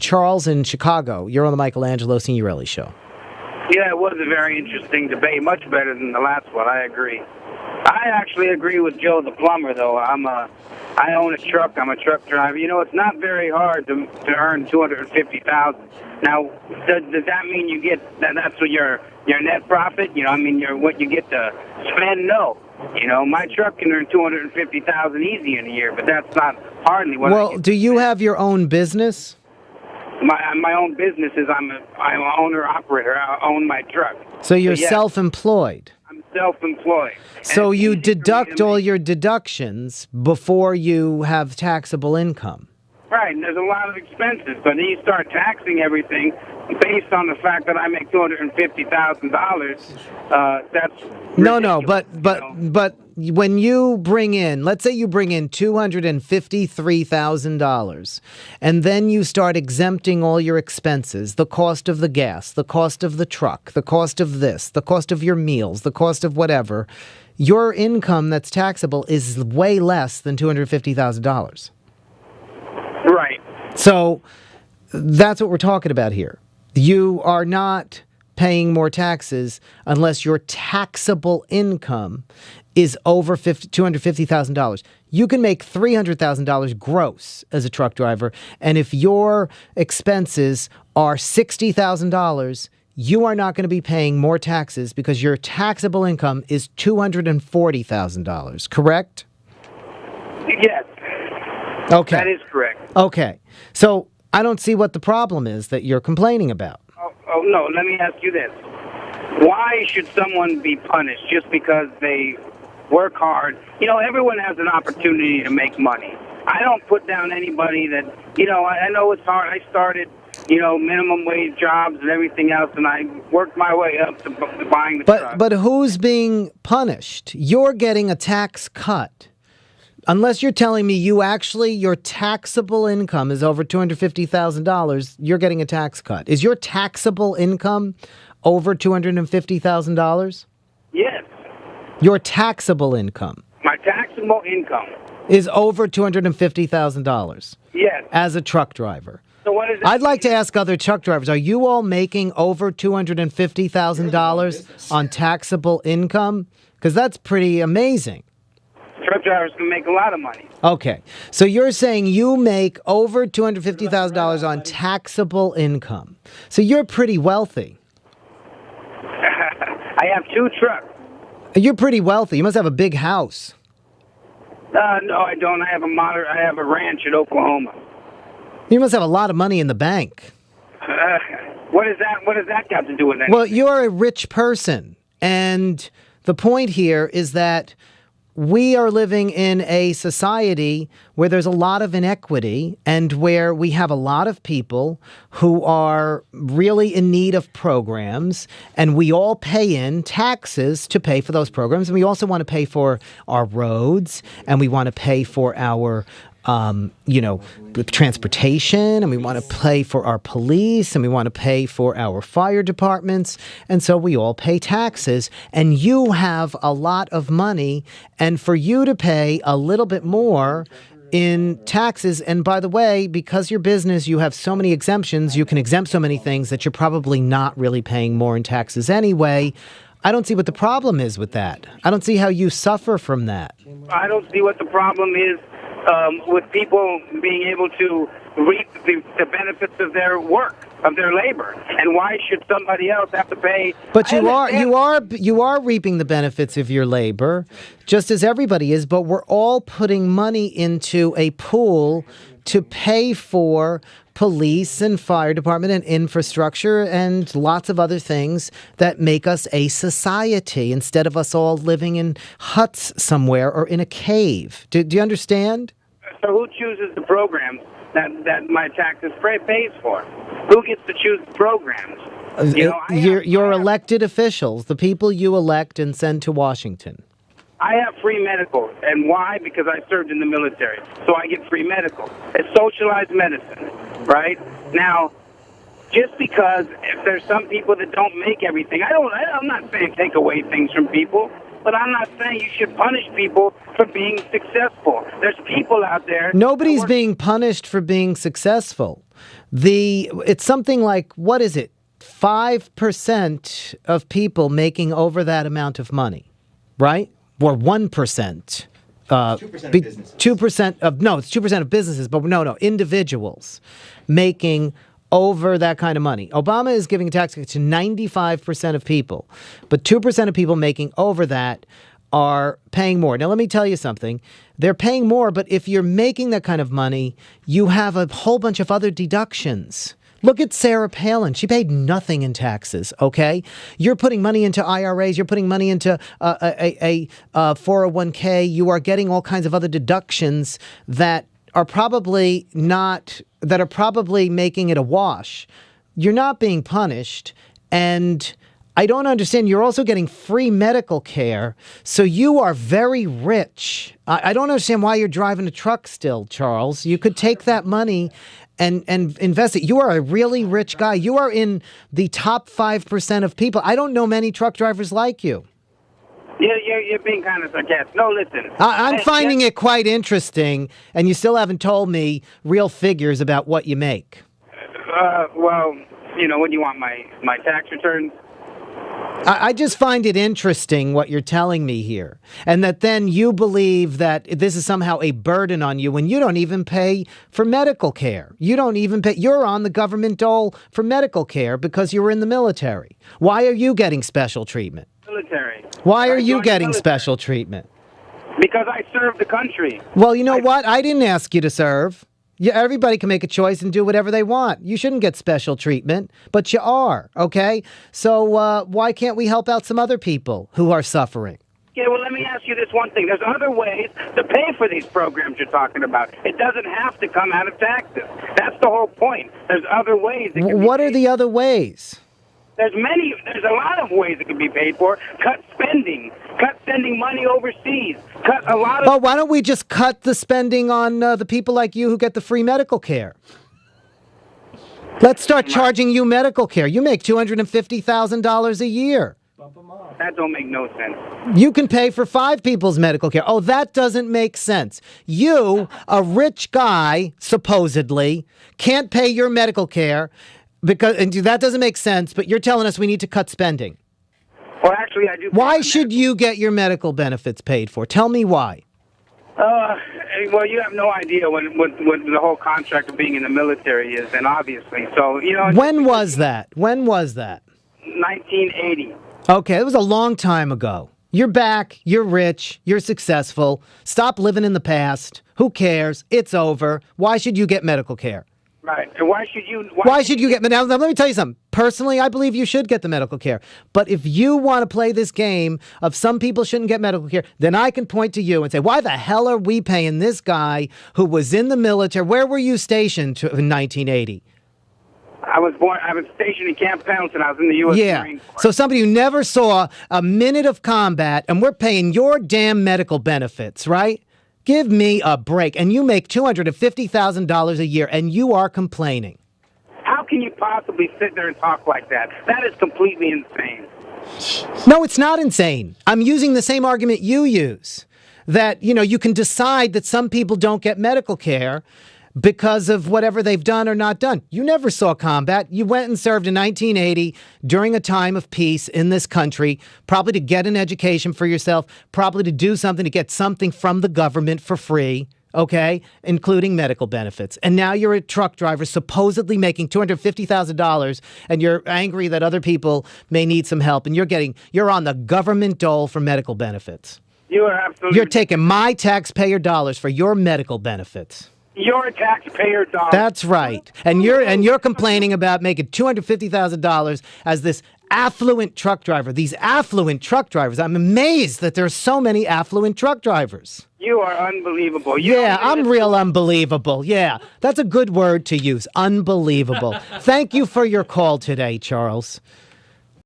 Charles in Chicago. You're on the Michelangelo Signorelli Show. Yeah, it was a very interesting debate. Much better than the last one. I agree. I actually agree with Joe the plumber, though. I own a truck. I'm a truck driver. You know, it's not very hard to earn $250,000. Now, does that mean you get that's what your net profit? You know, I mean, what you get to spend? No. You know, my truck can earn $250,000 easy in a year, but that's not hardly what. Well, do you have your own business? My own business is I'm an owner operator. I own my truck. So you're yes, self-employed. I'm self-employed. So you deduct all your deductions before you have taxable income. Right, and there's a lot of expenses, but then you start taxing everything based on the fact that I make $250,000. That's ridiculous, but when you bring in, let's say you bring in $253,000, and then you start exempting all your expenses, the cost of the gas, the cost of the truck, the cost of this, the cost of your meals, the cost of whatever, your income that's taxable is way less than $250,000. Right. So that's what we're talking about here. You are not paying more taxes unless your taxable income is over $250,000. You can make $300,000 gross as a truck driver, and if your expenses are $60,000, you are not going to be paying more taxes because your taxable income is $240,000, correct? Yes. Okay. That is correct. Okay. So I don't see what the problem is that you're complaining about. Oh, no, let me ask you this. Why should someone be punished just because they work hard? You know, everyone has an opportunity to make money. I don't put down anybody that, you know, I know it's hard. I started, you know, minimum wage jobs and everything else, and I worked my way up to buying the truck. But who's being punished? You're getting a tax cut. Unless you're telling me your taxable income is over $250,000, you're getting a tax cut. Is your taxable income over $250,000? Yes. Your taxable income. My taxable income is over $250,000. Yes. As a truck driver. So what is that? I'd like to ask other truck drivers, are you all making over $250,000 on taxable income? Because that's pretty amazing. Truck drivers can make a lot of money. Okay. So you're saying you make over $250,000 on taxable income. So you're pretty wealthy. I have 2 trucks. You're pretty wealthy. You must have a big house. No, I don't. I have a ranch in Oklahoma. You must have a lot of money in the bank. What does that got to do with anything? Well, you're a rich person. And the point here is that we are living in a society where there's a lot of inequity and where we have a lot of people who are really in need of programs, and we all pay in taxes to pay for those programs. And we also want to pay for our roads, and we want to pay for our transportation, and we want to pay for our police, and we want to pay for our fire departments, and so we all pay taxes, and you have a lot of money, and for you to pay a little bit more in taxes, and by the way, because your business, you have so many exemptions, you can exempt so many things that you're probably not really paying more in taxes anyway. I don't see what the problem is with that. I don't see how you suffer from that. I don't see what the problem is with people being able to reap the benefits of their work, of their labor, and why should somebody else have to pay? But you are reaping the benefits of your labor, just as everybody is. But we're all putting money into a pool to pay for police and fire department and infrastructure and lots of other things that make us a society instead of us all living in huts somewhere or in a cave. Do you understand? So who chooses the programs that my taxes pays for? Who gets to choose the programs? Your elected officials, the people you elect and send to Washington. I have free medical. And why? Because I served in the military. So I get free medical. It's socialized medicine, right? Now, just because if there's some people that don't make everything, I'm not saying take away things from people, but I'm not saying you should punish people for being successful. There's people out there. Nobody's being punished for being successful. It's something like, what is it? 5% of people making over that amount of money, right? Or 1%. 2% of businesses. 2% of, no, it's 2% of businesses, but no, individuals making over that kind of money. Obama is giving a tax cut to 95% of people, but 2% of people making over that are paying more. Now, let me tell you something. They're paying more, but if you're making that kind of money, you have a whole bunch of other deductions. Look at Sarah Palin. She paid nothing in taxes, okay? You're putting money into IRAs. You're putting money into a 401k. You are getting all kinds of other deductions that are probably making it a wash. You're not being punished, and I don't understand. You're also getting free medical care, so you are very rich. I don't understand why you're driving a truck still, Charles. You could take that money and invest it. You are a really rich guy. You are in the top 5% of people. I don't know many truck drivers like you. You're being kind of sarcastic. No, listen. I'm finding it quite interesting, and you still haven't told me real figures about what you make. Well, what do you want, my tax returns? I just find it interesting what you're telling me here, and that then you believe that this is somehow a burden on you when you don't even pay for medical care. You don't even pay. You're on the government dole for medical care because you were in the military. Why are you getting special treatment? Military. Why are you getting special treatment? Because I served the country. Well, you know what? I didn't ask you to serve. Yeah, everybody can make a choice and do whatever they want. You shouldn't get special treatment, but you are, okay? So why can't we help out some other people who are suffering? Yeah, well, let me ask you this one thing. There's other ways to pay for these programs you're talking about. It doesn't have to come out of taxes. That's the whole point. There's other ways. What are the other ways? There's a lot of ways it can be paid for. Cut spending. Cut sending money overseas. Cut a lot of... Oh, why don't we just cut the spending on the people like you who get the free medical care? Let's start charging you medical care. You make $250,000 a year. That don't make no sense. You can pay for 5 people's medical care. Oh, that doesn't make sense. You, a rich guy, supposedly, can't pay your medical care and that doesn't make sense, but you're telling us we need to cut spending. Well, actually, I do. Why should you get your medical benefits paid for? Tell me why. Well, you have no idea what the whole contract of being in the military is, and obviously. So, When was that? 1980. Okay, it was a long time ago. You're back, you're rich, you're successful. Stop living in the past. Who cares? It's over. Why should you get medical care? Right. And why should you... Why should you get... Now, let me tell you something. Personally, I believe you should get the medical care. But if you want to play this game of some people shouldn't get medical care, then I can point to you and say, why the hell are we paying this guy who was in the military? Where were you stationed in 1980? I was stationed in Camp Pendleton. I was in the U.S. Marine Corps. So somebody who never saw a minute of combat, and we're paying your damn medical benefits, right? Give me a break. And you make $250,000 a year, and you are complaining. How can you possibly sit there and talk like that? That is completely insane. No, it's not insane. I'm using the same argument you use. That, you can decide that some people don't get medical care because of whatever they've done or not done. You never saw combat. You went and served in 1980 during a time of peace in this country, probably to get an education for yourself, probably to do something, to get something from the government for free, okay, including medical benefits. And now you're a truck driver supposedly making $250,000, and you're angry that other people may need some help, and you're on the government dole for medical benefits. You are absolutely... You're taking my taxpayer dollars for your medical benefits. Your taxpayer dollars. That's right. And you're complaining about making $250,000 as this affluent truck driver. These affluent truck drivers. I'm amazed that there are so many affluent truck drivers. You are unbelievable. I'm real unbelievable. Yeah, that's a good word to use. Unbelievable. Thank you for your call today, Charles.